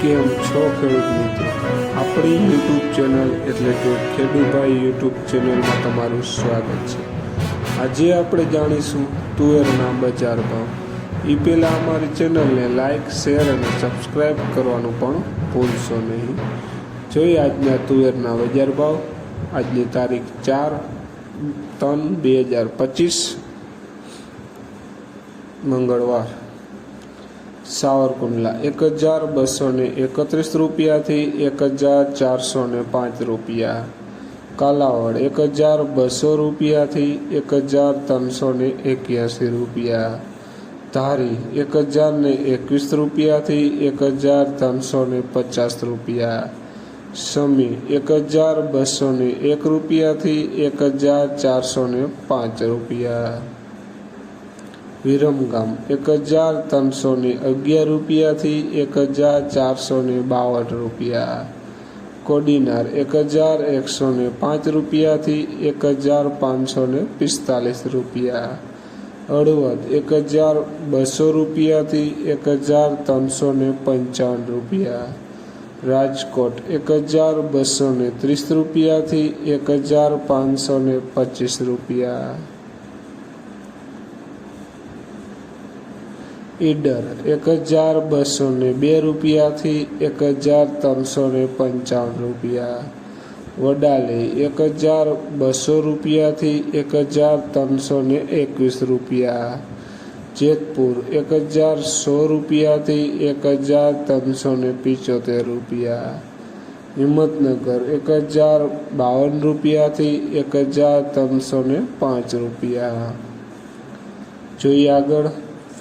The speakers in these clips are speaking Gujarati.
કેમ છો ખેડૂત મિત્રો? આપણી યુટ્યુબ ચેનલ એટલે કે ખેડૂભાઈ યુટ્યુબ ચેનલમાં તમારું સ્વાગત છે। આજે આપણે જાણીશું તુવેરના બજાર ભાવ। એ પહેલાં અમારી ચેનલને લાઇક, શેર અને સબસ્ક્રાઈબ કરવાનું પણ ભૂલશો નહીં। જોઈએ આજના તુવેરના બજાર ભાવ। આજની તારીખ 4/3/2025 મંગળવાર। સાવરકુંડલા 1231 રૂપિયાથી 1405 રૂપિયા। કાલાવડ 1200 રૂપિયાથી 1381 રૂપિયા। ધારી 1021 રૂપિયાથી 1350 રૂપિયા। સમી 1201 રૂપિયાથી 1405 રૂપિયા। વિરમગામ 1311 રૂપિયાથી 1452 રૂપિયા। કોડીનાર 1105 રૂપિયાથી 1545 રૂપિયા। હળવદ 1200 રૂપિયાથી 1355 રૂપિયા। રાજકોટ 1230 રૂપિયાથી 1525 રૂપિયા। ઈડર 1202 રૂપિયાથી 1355 રૂપિયા। વડાલી 1200 રૂપિયાથી 1321 રૂપિયા। જેતપુર 1100 રૂપિયાથી 1375 રૂપિયા। હિંમતનગર 1052 રૂપિયાથી 1305 રૂપિયા। જોઈએ આગળ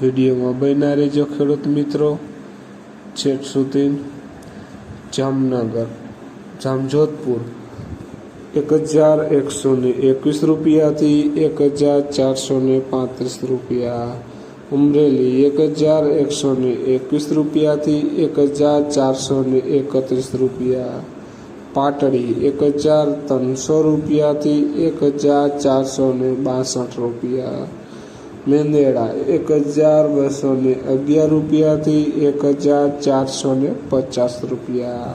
વિડીયોમાં બન્યા રહેજો ખેડૂત મિત્રો છેક સુધી। જામજોધપુર 1121 રૂપિયાથી 1435 રૂપિયા। અમરેલી 1121 રૂપિયાથી 1431 રૂપિયા। પાટડી 1300 રૂપિયાથી 1462 રૂપિયા। મેંદેડા 1211 રૂપિયાથી 1450 રૂપિયા।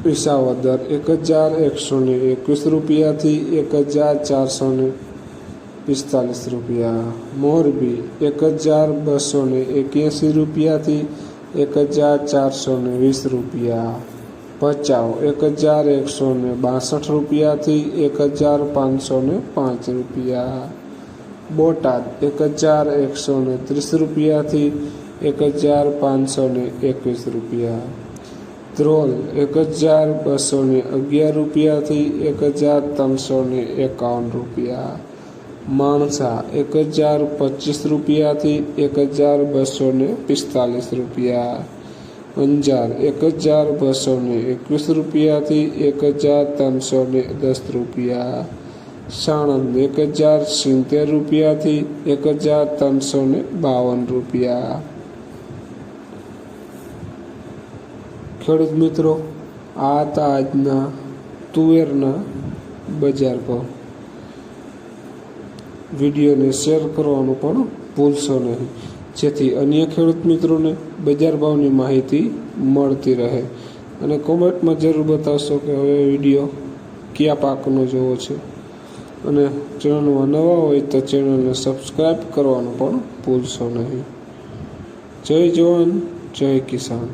વિસાવદર 1121 રૂપિયાથી 1445 રૂપિયા। મોરબી 1281 રૂપિયાથી 1420 રૂપિયા। ભચાઉ 1162 રૂપિયાથી 1505 રૂપિયા। બોટાદ 1130 રૂપિયાથી 1521 રૂપિયા। ધ્રોલ 1211 રૂપિયાથી 1351 રૂપિયા। માણસા 1025 રૂપિયાથી 1245 રૂપિયા। અંજાર 1221 રૂપિયાથી 1310 રૂપિયા। સાણંદ 1070 રૂપિયાથી 1352 રૂપિયા। ખેડૂત મિત્રો, આ હતા આજના તુવેરના બજાર ભાવ। વિડીયોને શેર કરવાનું પણ ભૂલશો નહીં, જેથી અન્ય ખેડૂત મિત્રોને બજાર ભાવની માહિતી મળતી રહે। અને કોમેન્ટમાં જરૂર બતાવશો કે હવે વિડીયો કયા પાકનો જોવો છે। અને ચેનલમાં નવા હોય તો ચેનલને સબસ્ક્રાઈબ કરવાનું પણ ભૂલશો નહીં। જય જવાન, જય કિસાન।